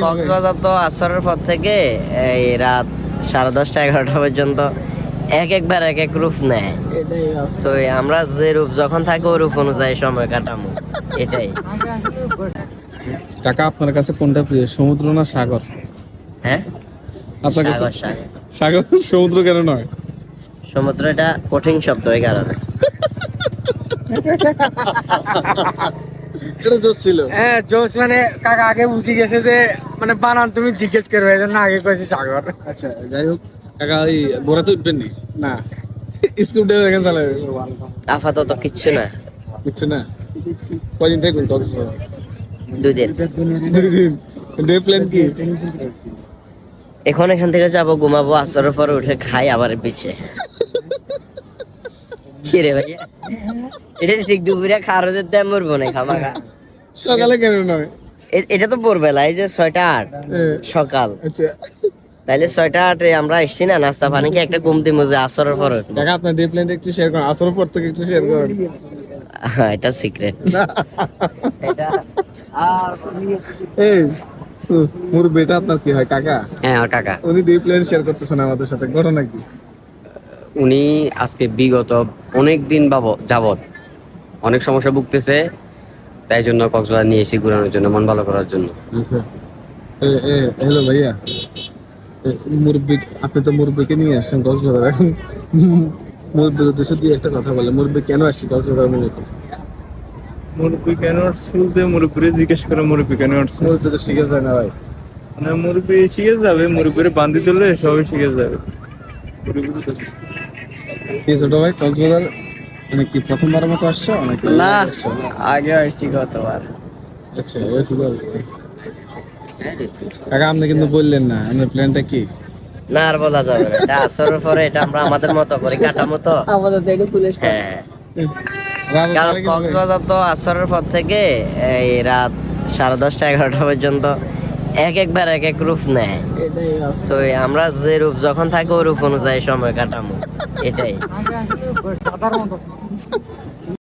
কক্সবাজার তো আসরের পর থেকে এই রাত 10:30-11টা পর্যন্ত একবার এক এক রূপ নেয়। তো আমরা যে রূপ যখন থাকি ওই রূপ অনুযায়ী সময় কাটামো, এটাই। কাকা আপনার কাছে কোনটা প্রিয়, সমুদ্র না সাগর? হ্যাঁ, আপনার কাছে সাগর সাগর। সাগর। সমুদ্র কেন নয়? সমুদ্র এটা কঠিন শব্দ, এই কারণে। এটা জোশ ছিল। হ্যাঁ জোশ, মানে কাকা আগে বুঝে গেছে যে মানে বানান তুমি জিজ্ঞেস করবে, এই জন্য আগে কয়েছি সাগর। আচ্ছা যাই হোক, কাকা ওই বোরাতে উঠবেন নি? না, স্কুল ড্রাইভার এখানে চালাবে? আপাতত কিচ্ছু না। কিচ্ছু না। কয়দিন থাকবেন কক্সবাজার? 2 দিন। 2 দিন। ডে প্ল্যান কি? এখান থেকে যাবো, ঘুমাবো, আসরের পরে উঠে খাই আবার পিছে। কি রে ভাইয়া, এটা ঠিক দুপুরে খাওয়ার দেয় মরবো না খামাখা। সকালে কেন নয়? এটা তো ভোরবেলা, এই যে 6টা 8 সকাল। আচ্ছা তাইলে 6টা 8-এ আমরা এসছি না, নাস্তা পানি কি একটা ঘুম দিমু যে আসরের পরে উঠবো। কাকা আপনার ডে প্ল্যানটা একটু শেয়ার করুন, আসর পর থেকে একটু শেয়ার করুন। এটা সিক্রেট। এই মুরব্বিটা আপনার কি হয় কাকা? হ্যাঁ কাকা, উনি ডে প্ল্যান শেয়ার করতেছেন আমাদের সাথে, ঘটনা কি? উনি আজকে বিগত অনেক দিন যাবত অনেক সমস্যা ভুগতেছে, তাই জন্য কক্সবাজার নিয়ে এসে ঘুরানোর জন্য, মন ভালো করার জন্য। আচ্ছা হ্যালো ভাইয়া, মুরব্বি, আপনি তো মুরব্বিকে নিয়ে আসছেন কক্সবাজার, এখন মুরব্বির উদ্দেশ্যে দিয়ে একটা কথা বলে, মুরব্বি কেন আসছে কক্সবাজার? মুরব্বি কেন আসছে বলতে, মুরব্বিরে জিজ্ঞেস করে মুরব্বি কেন আসছে। মুরব্বি তো শিখে যায় না ভাই। মানে মুরব্বি শিখে যাবে, মুরব্বিরে বান্ধি তুললে সবাই শিখে যাবে। কি ছোট ভাই, কক্সবাজার মানে কি প্রথমবারের মতো আসছো নাকি? না, আসছো? আগে আসছি গতবার। আচ্ছা এই শুধু অবস্থা। কাকা আপনি কিন্তু বললেন না আপনার প্ল্যানটা কি? না, আর বলা যাবে না, এটা আসরের পরে এটা আমরা আমাদের মতো করে কাটামো তো। আমাদের তো একটু পুলিশ। হ্যাঁ, রাত কারণ হলে কি হবে? কক্সবাজার তো আসরের পর থেকে এই রাত 10:30-11টা পর্যন্ত একবার এক এক রূপ নেয়। তো আমরা যে রূপ যখন থাকি ওই রূপ অনুযায়ী সময় কাটামো, এটাই। সাদার মতো